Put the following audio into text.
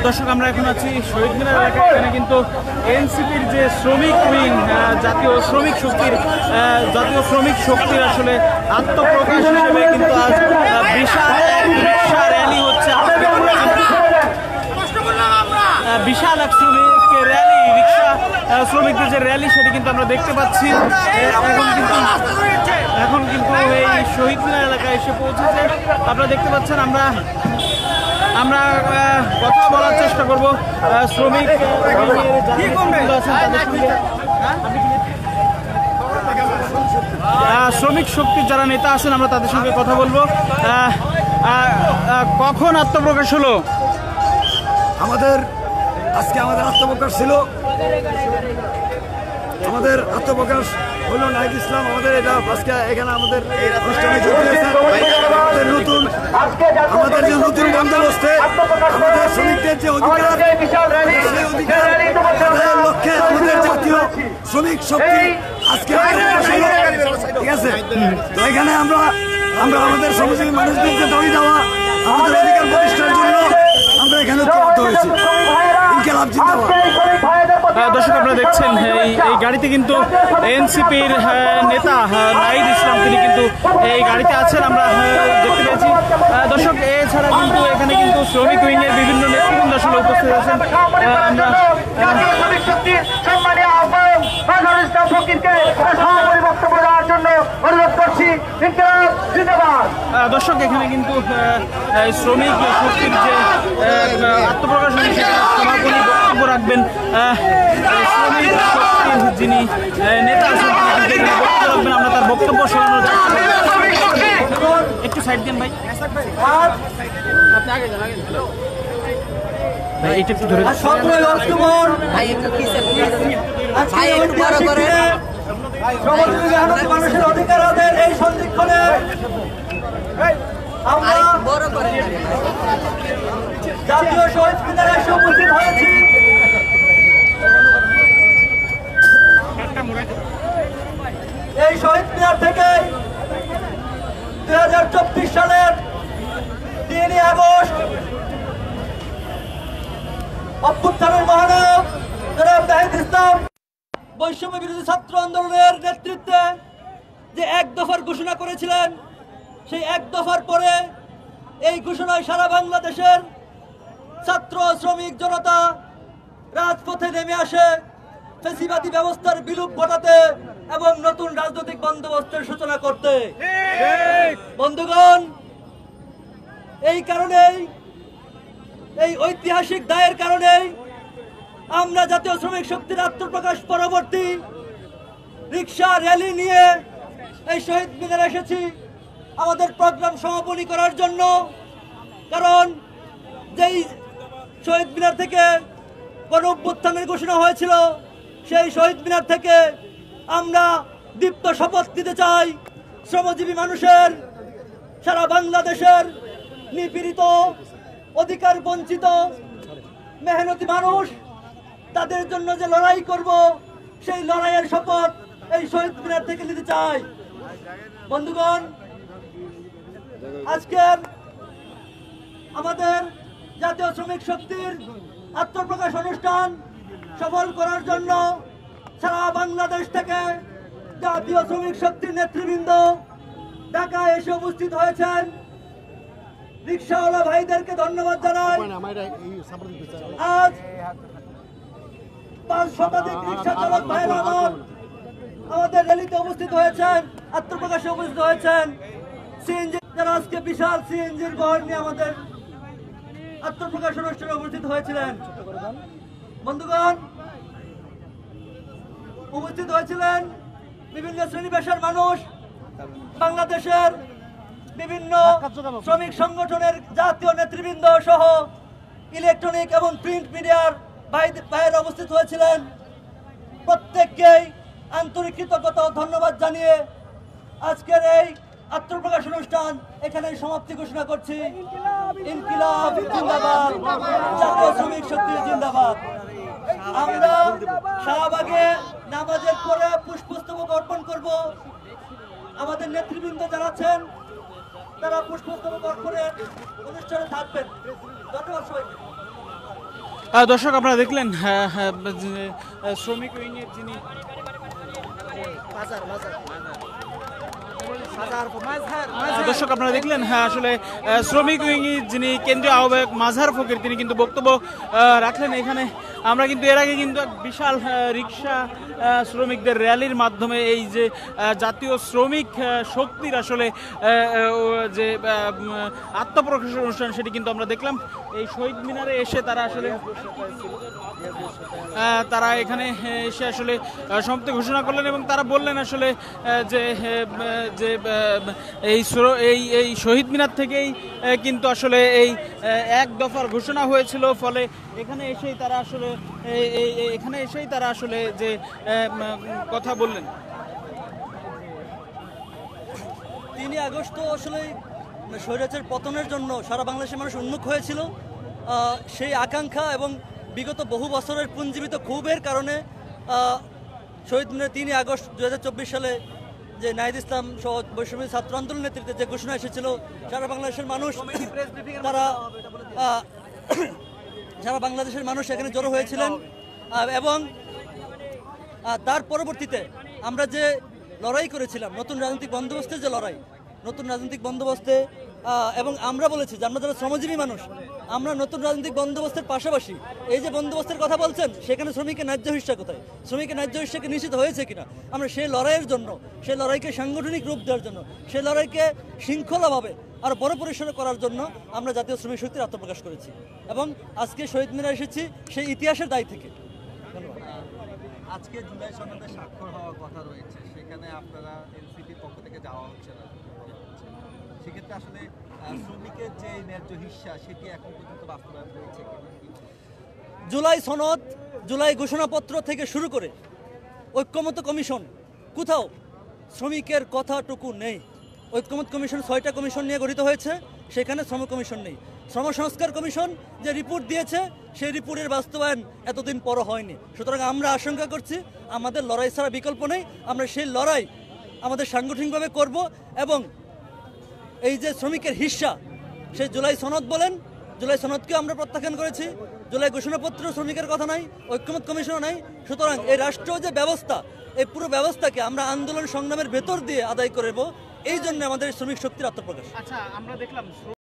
দর্শক আমরা এখন আছি শহীদ মিনার এলাকায়। এখানে কিন্তু এনসিপির যে শ্রমিক উইং জাতীয় শ্রমিক শক্তির আসলে আত্মপ্রকাশ হিসেবে কিন্তু আজ বিশাল রিক্সা র্যালি হচ্ছে। বিশাল এক শ্রমিক র্যালি, রিক্সা শ্রমিকদের যে র্যালি সেটি কিন্তু আমরা দেখতে পাচ্ছি। এখন কিন্তু এই শহীদ মিনার এলাকায় এসে পৌঁছেছে। আপনারা দেখতে পাচ্ছেন। আমরা কথা বলার চেষ্টা করব শ্রমিক শক্তির যারা নেতা আছেন, আমরা তাদের সঙ্গে কথা বলবো। কখন আত্মপ্রকাশ হলো? আজকে আমাদের আত্মপ্রকাশ ছিল। আমাদের আত্মপ্রকাশ হলো নাহিদ ইসলাম। আমাদের এটা আজকে এখানে আমাদের অনুষ্ঠানে যোগ দিয়েছেন। আমাদের যে নতুন বন্দোবস্তে আমাদের শ্রমিকদের যে অধিকার, সেই অধিকার লক্ষ্যে আমাদের জাতীয় শ্রমিক শক্তি আজকে ঠিক আছে। তো এখানে আমরা আমাদের শ্রমজীবী মানুষদেরকে দাবি দেওয়া, আমাদের অধিকার প্রতিষ্ঠার জন্য আমরা এখানে ঐক্যবদ্ধ হয়েছি। ইনকিলাব জিন্দাবাদ। দর্শক আপনারা দেখছেন এই গাড়িতে কিন্তু এনসিপির নেতা নাহিদ ইসলাম তিনি কিন্তু এই গাড়িতে আছেন, আমরা দেখতে পেয়েছি। দর্শক এছাড়া কিন্তু এখানে কিন্তু শ্রমিক উইংয়ের বিভিন্ন নেতৃবৃন্দ আসলে উপস্থিত আছেন। দর্শক এখানে কিন্তু শ্রমিক শক্তির যে আত্মপ্রকাশ সমাপনী বক্তব্য রাখবেন শ্রমিক শক্তির যিনি নেতা আছেন তিনি বক্তব্য রাখবেন। আমরা তার বক্তব্য শোনানোর চেষ্টা করব। একটু সাইড দেন ভাই, আপনি আগে যান। ভাই এইটা একটু ধরে মানুষের অধিকার আদায়ের এই সন্ধিক্ষণে আমরা জাতীয় শহীদ মিনারে এসে উপস্থিত হয়েছি। এই শহীদ মিনার থেকে 2024 সালের 3 আগস্ট অভ্যুত্থানের মহানায়ক জনাব নাহিদ ইসলাম বৈষম্য বিরোধী ছাত্র আন্দোলনের নেতৃত্বে যে এক দফার ঘোষণা করেছিলেন, সেই এক দফার পরে এই ঘোষণায় সারা বাংলাদেশের ছাত্র শ্রমিক জনতা রাজপথে নেমে আসে ফ্যাসিবাদী ব্যবস্থার বিলুপ ঘটাতে এবং নতুন রাজনৈতিক বন্দোবস্তের সূচনা করতে। বন্ধুগণ, এই কারণেই, এই ঐতিহাসিক দায়ের কারণেই আমরা জাতীয় শ্রমিক শক্তির আত্মপ্রকাশ পরবর্তী রিক্সা র্যালি নিয়ে এই শহীদ মিনারে এসেছি আমাদের প্রোগ্রাম সমাপনী করার জন্য। কারণ যেই শহীদ মিনার থেকে গণ অভ্যুত্থানের ঘোষণা হয়েছিল, সেই শহীদ মিনার থেকে আমরা দীপ্ত শপথ দিতে চাই শ্রমজীবী মানুষের, সারা বাংলাদেশের নিপীড়িত, অধিকার বঞ্চিত মেহনতি মানুষ, তাদের জন্য যে লড়াই করব সেই লড়াইয়ের শপথ এই শহীদ মিনার থেকে নিতে চাই। বন্ধুগণ, আজকের আমাদের জাতীয় শ্রমিক শক্তির আত্মপ্রকাশ অনুষ্ঠান সফল করার জন্য সারা বাংলাদেশ থেকে জাতীয় শ্রমিক শক্তির নেতৃবৃন্দ ঢাকায় এসে উপস্থিত হয়েছেন। রিক্সাওয়ালা ভাইদেরকে ধন্যবাদ জানাই। আজ 5 শতাধিক রিক্সা চালক ভাইরা আমাদের র্যালিতে উপস্থিত হয়েছেন, আত্মপ্রকাশে উপস্থিত হয়েছেন। সিএনজি যারা আজকে বিশাল সিএনজির বহর নিয়ে আমাদের আত্মপ্রকাশ অনুষ্ঠানে উপস্থিত হয়েছিলেন। বন্ধুগণ, উপস্থিত হয়েছিলেন বিভিন্ন শ্রেণী পেশার মানুষ, বাংলাদেশের বিভিন্ন শ্রমিক সংগঠনের জাতীয় নেতৃবৃন্দ সহ ইলেকট্রনিক এবং প্রিন্ট মিডিয়ার ভাইয়েরা উপস্থিত হয়েছিলেন। প্রত্যেককেই আন্তরিক কৃতজ্ঞতা ও ধন্যবাদ জানিয়ে আজকের এই আত্মপ্রকাশ অনুষ্ঠান এখানে সমাপ্তি ঘোষণা করছি। ইনকিলাব জিন্দাবাদ, জাতীয় শ্রমিক শক্তি জিন্দাবাদ। আমরা শাহবাগে নামাজের পরে পুষ্পস্তবক অর্পণ করব। আমাদের নেতৃবৃন্দ যারা আছেন তারা পুষ্পস্তবক অর্পণের অনুষ্ঠানে থাকবেন। ধন্যবাদ সবাইকে। দর্শক আপনারা দেখলেন শ্রমিক উইংয়ের যিনি দর্শক আপনারা দেখলেন আসলে শ্রমিক উইংয়ের যিনি কেন্দ্রীয় আহ্বায়ক মাজহার ফকির তিনি কিন্তু বক্তব্য রাখলেন এখানে। আমরা কিন্তু এর আগে কিন্তু এক বিশাল রিক্সা শ্রমিকদের র্যালির মাধ্যমে এই যে জাতীয় শ্রমিক শক্তির আসলে যে আত্মপ্রকাশ অনুষ্ঠান সেটি কিন্তু আমরা দেখলাম। এই শহীদ মিনারে এসে তারা আসলে তারা এখানে এসে আসলে সমাপ্তি ঘোষণা করলেন এবং তারা বললেন আসলে যে যে এই শহীদ মিনার থেকেই কিন্তু আসলে এই এক দফার ঘোষণা হয়েছিল, ফলে এখানে এসেই তারা আসলে যে কথা বললেন। 3 আগস্ট আসলে স্বৈরাচার পতনের জন্য সারা বাংলাদেশের মানুষ উন্মুখ হয়েছিল। সেই আকাঙ্ক্ষা এবং বিগত বহু বছরের পুঞ্জীবিত ক্ষোভের কারণে শহীদ মিনার 3 আগস্ট 2024 সালে যে নাহিদ ইসলাম সহ বৈষম্য ছাত্র আন্দোলন নেতৃত্বে যে ঘোষণা এসেছিল, সারা বাংলাদেশের মানুষ সারা বাংলাদেশের মানুষ এখানে জড়ো হয়েছিলেন। এবং তার পরবর্তীতে আমরা যে লড়াই করেছিলাম, নতুন রাজনৈতিক বন্দোবস্তের যে লড়াই, নতুন রাজনৈতিক বন্দোবস্তে, এবং আমরা বলেছি যে আমরা যারা শ্রমজীবী মানুষ, আমরা নতুন রাজনৈতিক বন্দোবস্তের পাশাপাশি এই যে বন্দোবস্তের কথা বলছেন সেখানে শ্রমিকের ন্যায্য হিস্সা কোথায়, শ্রমিকের ন্যায্য হিস্সাকে নিশ্চিত হয়েছে কিনা, আমরা সেই লড়াইয়ের জন্য, সেই লড়াইকে সাংগঠনিক রূপ দেওয়ার জন্য, সেই লড়াইকে শৃঙ্খলাভাবে আর বড় পরিসরে করার জন্য আমরা জাতীয় শ্রমিক শক্তির আত্মপ্রকাশ করেছি এবং আজকে শহীদ মিনারে এসেছি সেই ইতিহাসের দায় থেকে। আজকে জুলাই সনদে স্বাক্ষর হওয়ার কথা রয়েছে, সেখানে আপনারা এনসিপির পক্ষ থেকে যাওয়া হচ্ছে না, সেক্ষেত্রে আসলে শ্রমিকের যে ন্যায্য হিস্সা সেটি এখন পর্যন্ত বাস্তবায়ন হয়েছে কিনা? জুলাই সনদ, জুলাই ঘোষণাপত্র থেকে শুরু করে ঐক্যমত্য কমিশন, কোথাও শ্রমিকের কথাটুকু নেই। ঐক্যমত্য কমিশন 6টা কমিশন নিয়ে গঠিত হয়েছে, সেখানে শ্রম কমিশন নেই। শ্রম সংস্কার কমিশন যে রিপোর্ট দিয়েছে সেই রিপোর্টের বাস্তবায়ন এতদিন পর হয়নি। সুতরাং আমরা আশঙ্কা করছি আমাদের লড়াই ছাড়া বিকল্প নেই, আমরা সেই লড়াই আমাদের সাংগঠনিকভাবে করব এবং এই যে শ্রমিকের হিস্সা, সেই জুলাই সনদ বলেন, জুলাই সনদকে আমরা প্রত্যাখ্যান করেছি, জুলাই ঘোষণাপত্র শ্রমিকের কথা নাই, ঐক্যমত্য কমিশনও নাই। সুতরাং এই রাষ্ট্র যে ব্যবস্থা, এই পুরো ব্যবস্থাকে আমরা আন্দোলন সংগ্রামের ভেতর দিয়ে আদায় করব, এই জন্য আমাদের শ্রমিক শক্তির আত্মপ্রকাশ। আচ্ছা, আমরা দেখলাম